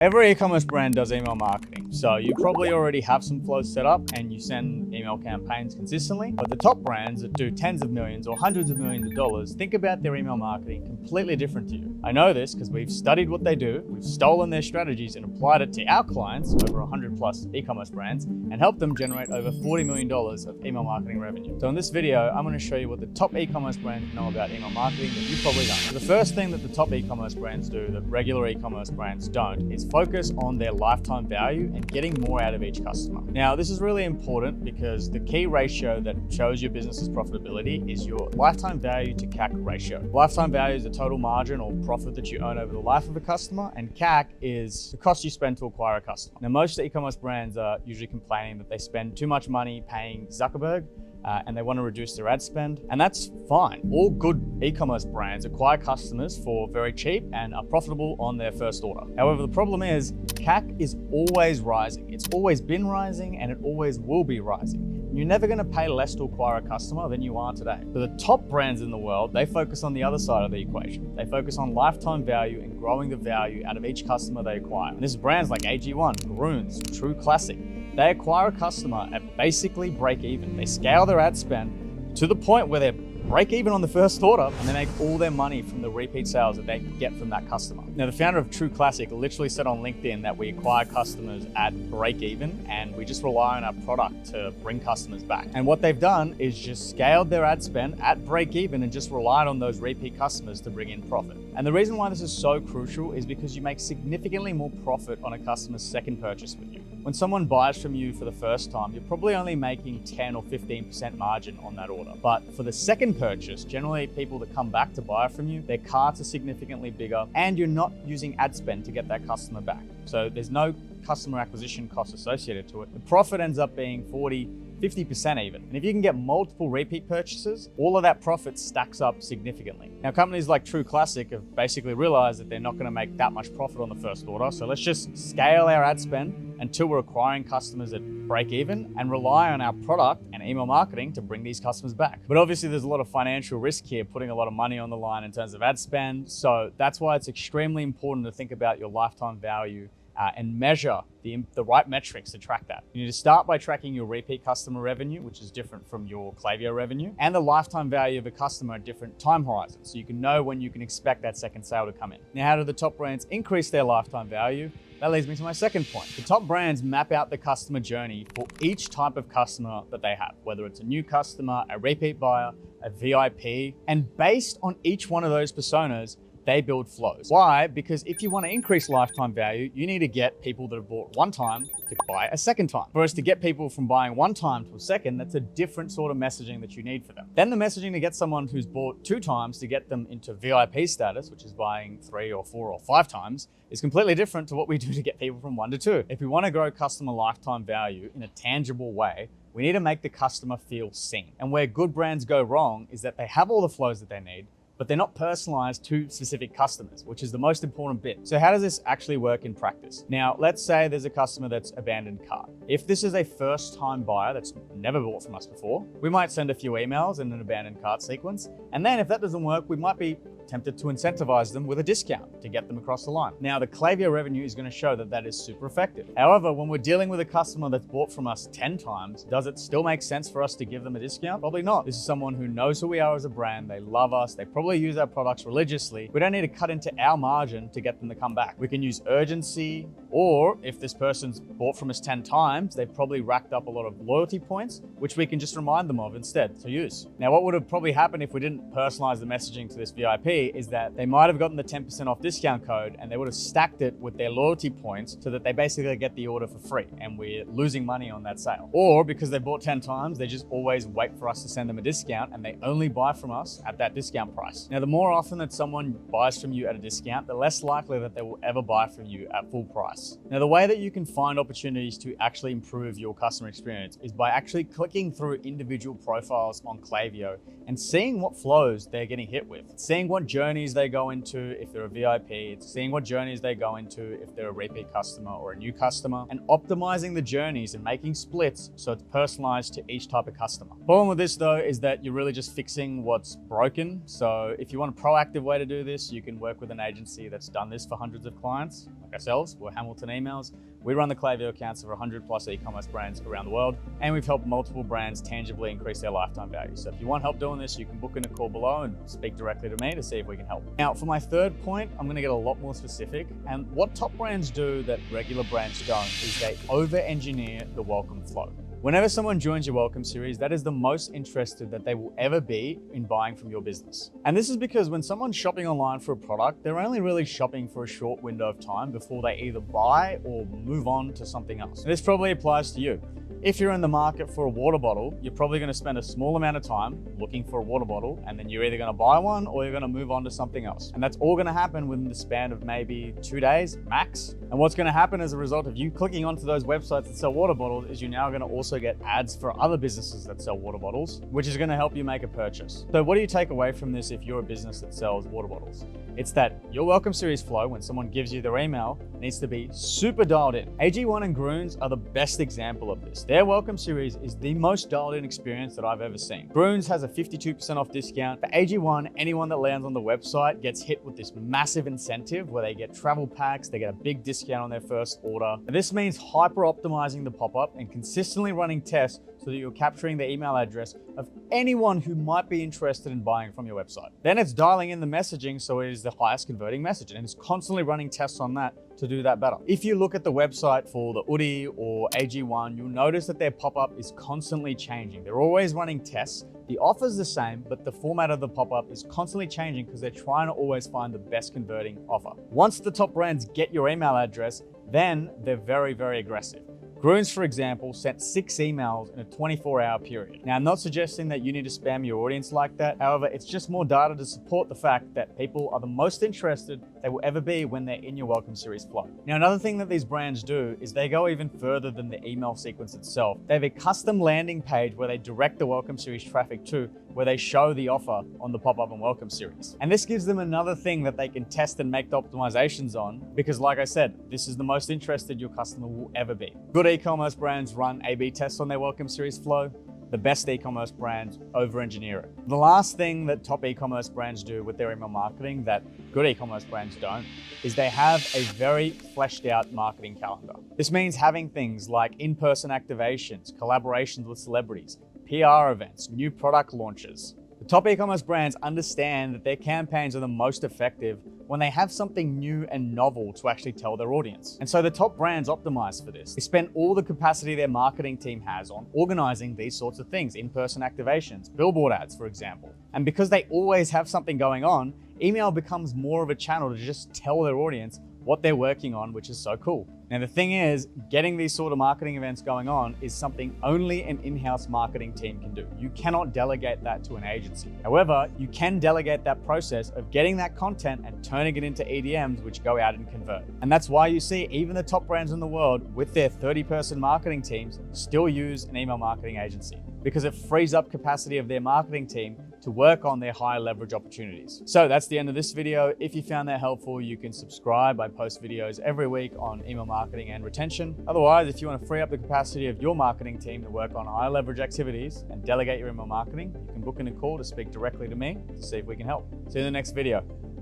Every e-commerce brand does email marketing, so you probably already have some flows set up and you send email campaigns consistently. But the top brands that do tens of millions or hundreds of millions of dollars think about their email marketing completely different to you. I know this because we've studied what they do, we've stolen their strategies and applied it to our clients, over 100 plus e-commerce brands, and helped them generate over $40 million of email marketing revenue. So in this video, I'm going to show you what the top e-commerce brands know about email marketing that you probably don't. So the first thing that the top e-commerce brands do that regular e-commerce brands don't is focus on their lifetime value and getting more out of each customer. Now, this is really important because the key ratio that shows your business's profitability is your lifetime value to CAC ratio. Lifetime value is the total margin or profit that you earn over the life of a customer, and CAC is the cost you spend to acquire a customer. Now, most e-commerce brands are usually complaining that they spend too much money paying Zuckerberg, and they want to reduce their ad spend, and that's fine. All good e-commerce brands acquire customers for very cheap and are profitable on their first order. However, the problem is CAC is always rising. It's always been rising and it always will be rising. You're never going to pay less to acquire a customer than you are today. So the top brands in the world, they focus on the other side of the equation. They focus on lifetime value and growing the value out of each customer they acquire. And this is brands like AG1, Groons, True Classic. They acquire a customer at basically break even. They scale their ad spend to the point where they're break even on the first order and they make all their money from the repeat sales that they get from that customer. Now, the founder of True Classic literally said on LinkedIn that we acquire customers at break even and we just rely on our product to bring customers back. And what they've done is just scaled their ad spend at break even and just relied on those repeat customers to bring in profit. And the reason why this is so crucial is because you make significantly more profit on a customer's second purchase with you. When someone buys from you for the first time, you're probably only making 10 or 15% margin on that order. But for the second purchase, generally people that come back to buy from you, their carts are significantly bigger and you're not using ad spend to get that customer back. So there's no customer acquisition cost associated to it. The profit ends up being 40-50% even. And if you can get multiple repeat purchases, all of that profit stacks up significantly. Now, companies like True Classic have basically realized that they're not going to make that much profit on the first order. So let's just scale our ad spend until we're acquiring customers at break even and rely on our product and email marketing to bring these customers back. But obviously there's a lot of financial risk here, putting a lot of money on the line in terms of ad spend. So that's why it's extremely important to think about your lifetime value and measure the right metrics to track that. You need to start by tracking your repeat customer revenue, which is different from your Klaviyo revenue, and the lifetime value of a customer at different time horizons, so you can know when you can expect that second sale to come in. Now, how do the top brands increase their lifetime value? That leads me to my second point. The top brands map out the customer journey for each type of customer that they have, whether it's a new customer, a repeat buyer, a VIP, and based on each one of those personas, they build flows. Why? Because if you want to increase lifetime value, you need to get people that have bought one time to buy a second time. For us to get people from buying one time to a second, that's a different sort of messaging that you need for them. Then the messaging to get someone who's bought 2 times to get them into VIP status, which is buying 3 or 4 or 5 times, is completely different to what we do to get people from 1 to 2. If we want to grow customer lifetime value in a tangible way, we need to make the customer feel seen. And where good brands go wrong is that they have all the flows that they need, but they're not personalized to specific customers, which is the most important bit. So how does this actually work in practice? Now, let's say there's a customer that's abandoned cart. If this is a first-time buyer that's never bought from us before, we might send a few emails in an abandoned cart sequence. And then if that doesn't work, we might be tempted to incentivize them with a discount to get them across the line. Now, the Klaviyo revenue is going to show that that is super effective. However, when we're dealing with a customer that's bought from us 10 times, does it still make sense for us to give them a discount? Probably not. This is someone who knows who we are as a brand. They love us. They probably use our products religiously. We don't need to cut into our margin to get them to come back. We can use urgency, or if this person's bought from us 10 times, they've probably racked up a lot of loyalty points, which we can just remind them of instead to use. Now, what would have probably happened if we didn't personalize the messaging to this VIP is that they might have gotten the 10% off discount code and they would have stacked it with their loyalty points so that they basically get the order for free and we're losing money on that sale. Or because they bought 10 times, they just always wait for us to send them a discount and they only buy from us at that discount price. Now, the more often that someone buys from you at a discount, the less likely that they will ever buy from you at full price. Now, the way that you can find opportunities to actually improve your customer experience is by actually clicking through individual profiles on Klaviyo and seeing what flows they're getting hit with, seeing what journeys they go into if they're a VIP, it's seeing what journeys they go into if they're a repeat customer or a new customer, and optimizing the journeys and making splits so it's personalized to each type of customer. Problem with this though is that you're really just fixing what's broken. So if you want a proactive way to do this, you can work with an agency that's done this for hundreds of clients, like ourselves. We're Hamilton Emails. We run the Klaviyo accounts of 100 plus e-commerce brands around the world, and we've helped multiple brands tangibly increase their lifetime value. So if you want help doing this, you can book in a call below and speak directly to me to see if we can help. Now, for my third point, I'm gonna get a lot more specific. And what top brands do that regular brands don't is they over-engineer the welcome flow. Whenever someone joins your welcome series, that is the most interested that they will ever be in buying from your business. And this is because when someone's shopping online for a product, they're only really shopping for a short window of time before they either buy or move on to something else. And this probably applies to you. If you're in the market for a water bottle, you're probably going to spend a small amount of time looking for a water bottle, and then you're either going to buy one or you're going to move on to something else. And that's all going to happen within the span of maybe 2 days max. And what's going to happen as a result of you clicking onto those websites that sell water bottles is you're now going to also get ads for other businesses that sell water bottles, which is going to help you make a purchase. So what do you take away from this if you're a business that sells water bottles? It's that your welcome series flow, when someone gives you their email, needs to be super dialed in. AG1 and Groons are the best example of this. Their welcome series is the most dialed in experience that I've ever seen. Groons has a 52% off discount. For AG1, anyone that lands on the website gets hit with this massive incentive where they get travel packs, they get a big discount on their first order. And this means hyper optimizing the pop-up and consistently running tests so that you're capturing the email address of anyone who might be interested in buying from your website. Then it's dialing in the messaging so it is the highest converting message, and it's constantly running tests on that to do that better. If you look at the website for the Audit or AG1, you'll notice that their pop-up is constantly changing. They're always running tests. The offer's the same, but the format of the pop-up is constantly changing because they're trying to always find the best converting offer. Once the top brands get your email address, then they're very, very aggressive. Groons, for example, sent 6 emails in a 24-hour period. Now, I'm not suggesting that you need to spam your audience like that. However, it's just more data to support the fact that people are the most interested they will ever be when they're in your welcome series flow. Now, another thing that these brands do is they go even further than the email sequence itself. They have a custom landing page where they direct the welcome series traffic to, where they show the offer on the pop-up and welcome series. And this gives them another thing that they can test and make the optimizations on, because like I said, this is the most interested your customer will ever be. Good e-commerce brands run A/B tests on their welcome series flow. The best e-commerce brands over-engineer it. The last thing that top e-commerce brands do with their email marketing that good e-commerce brands don't is they have a very fleshed out marketing calendar. This means having things like in-person activations, collaborations with celebrities, PR events, new product launches. The top e-commerce brands understand that their campaigns are the most effective when they have something new and novel to actually tell their audience. And so the top brands optimize for this. They spend all the capacity their marketing team has on organizing these sorts of things, in-person activations, billboard ads, for example. And because they always have something going on, email becomes more of a channel to just tell their audience what they're working on, which is so cool. Now, the thing is, getting these sort of marketing events going on is something only an in-house marketing team can do. You cannot delegate that to an agency. However, you can delegate that process of getting that content and turning it into EDMs, which go out and convert. And that's why you see even the top brands in the world with their 30-person marketing teams still use an email marketing agency, because it frees up capacity of their marketing team to work on their high leverage opportunities. So that's the end of this video. If you found that helpful, you can subscribe. I post videos every week on email marketing and retention. Otherwise, if you want to free up the capacity of your marketing team to work on high leverage activities and delegate your email marketing, you can book in a call to speak directly to me to see if we can help. See you in the next video.